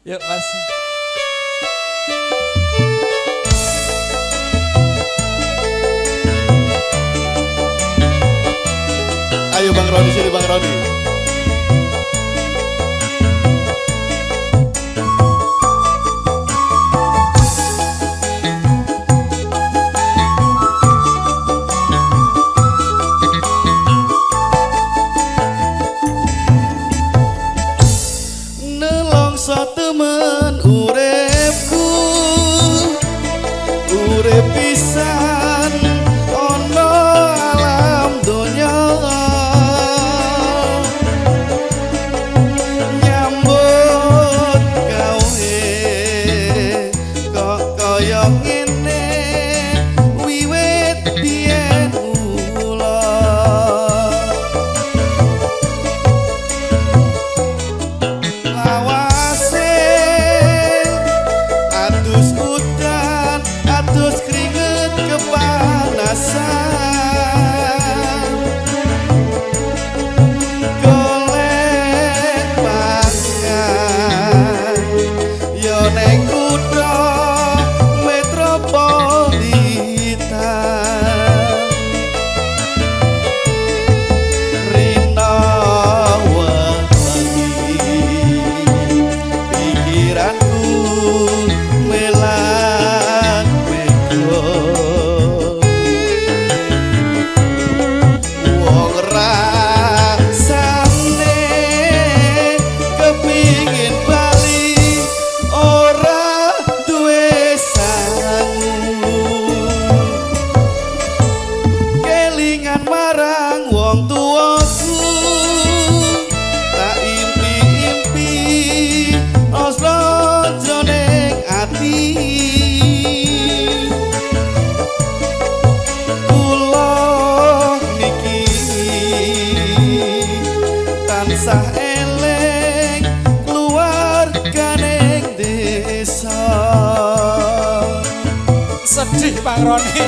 Yuk Mas. Ayo Bang Roni, sini Bang Roni. Nelongso temen uripku, urip pisan ono alam donya. Nyambut gawe kok kaya ngene wiwit biyen ula. Lawase atus udan, atus keringet kepanasan. Golek makan yo neng kutha metropolitan. Rina wangi pikiranku melan mego. Wong rasane kepingin bali ora duwe sangu. Kelingan marang wong tuaku, tak impi-impi oslo jroning ati. Kula niki tansah eling keluarganing desa. Sedih Bang Roni.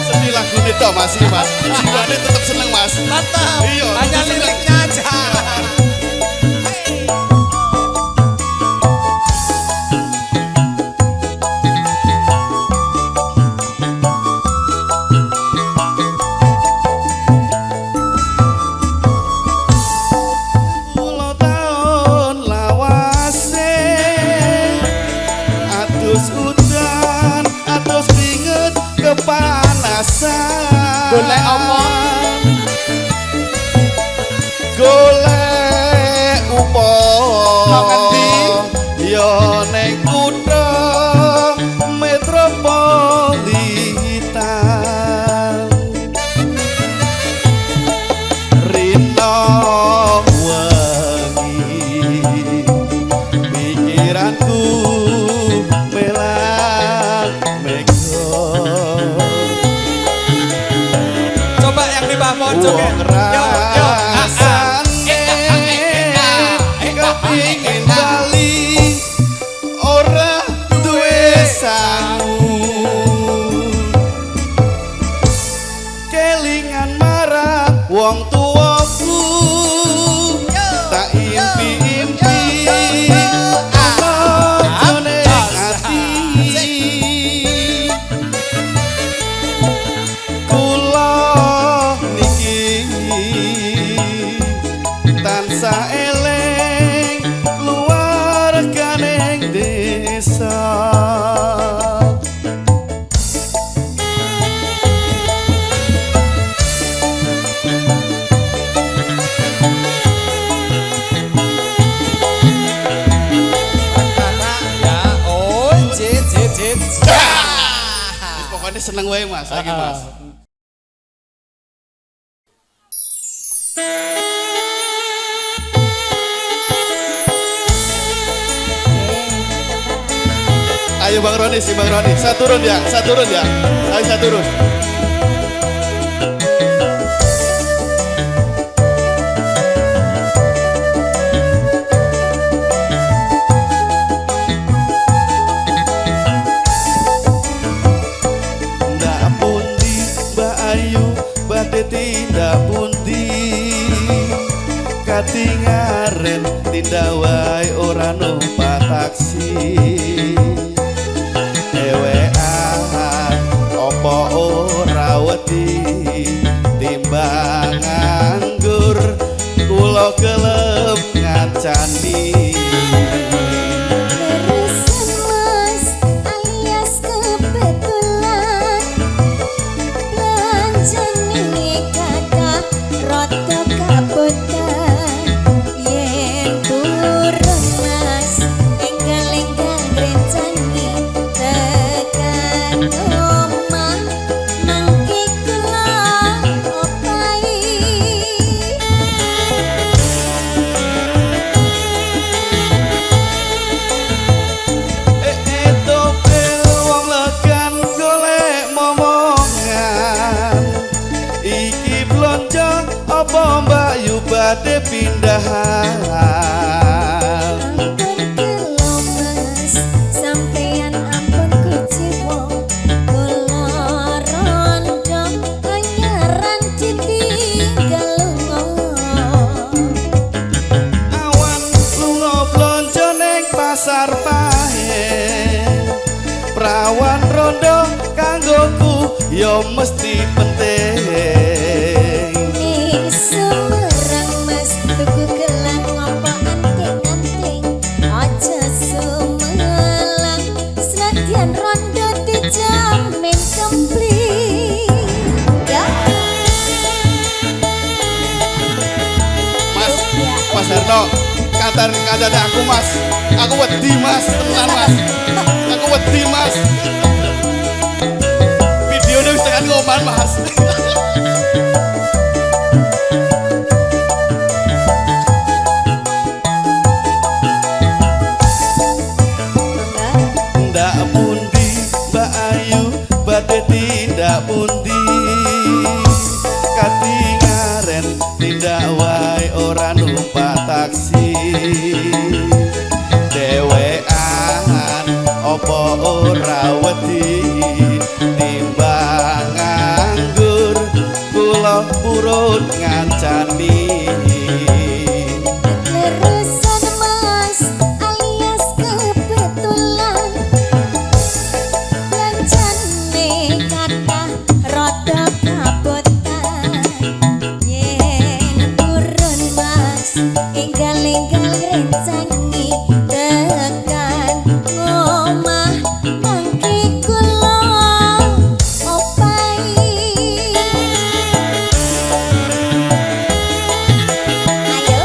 Sedih lagu ini toh masih Mas. Jiwane tetap seneng Mas. Mantap. Iya, Hanya seneng. liriknya aja. Puluh tahun lawase atus udan, atus keringet kepanasan. Golek apa? Golek upo Nang endi? yo neng kutha metropolitan. Rina wangi pikiranku melan mego. Coba yang di bawah pojok ya. Wong Yuk, yuk. rasane kepingin bali ora duwe sangu. Kelingan marang wong tuaku, tak impi-impi ana jroning ati. Kula niki tansah eling keluarganing desa. Ya, oh, jit. Pokoknya seneng wae Mas, lagi Mas. Ayo Bang Roni, si Bang Roni, saya turun ya. Ayo saya turun. Ndak pundi Mbak Ayu badhe badhe tindak pundi katingaren tindak wae ora numpak taksi dhewean apa ora wedi timbang nganggur kula kelep ngancani badhe pindahan ampun kula mas sampeyan ampun kuciwa kula rondo anyaran ditinggal awan lunga blonjo ning pasar pahe prawan rondo kanggoku ya mesti penting tuku gelang ngapa anting-anting aja sumelang senadyan rondo dijamin komplit ya Mas Herno kata aku mas aku wedi mas tenan mas aku wedi mas videonya wis tekan ngoman mas badhe tindak pundi katingaren tindak wae ora numpak taksi dhewean apa ora wedi timbang nganggur kula purun ngancani enggal-enggal rencangi tekan ngomah mangke kula opai ayo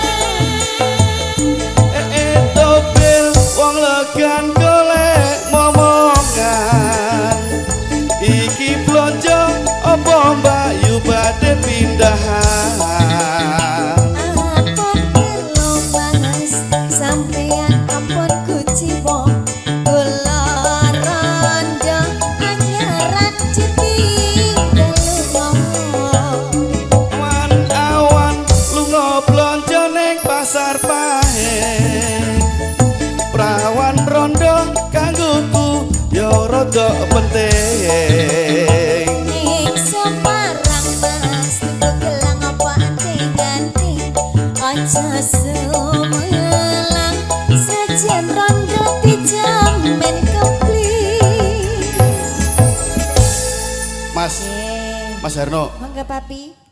topil wong legan golek momongan iki blonjo apa mbayu badhe pindahan sampeyan ampun kuciwa kula rondo anyaran ditinggal awan lunga blonjo ning pasar pahe prawan rondo kanggoku ya rada penting ning semarang mas tuku gelang apa anting-anting aja sumelang sajen rondo dijamin komplit Mas Herno mangga papi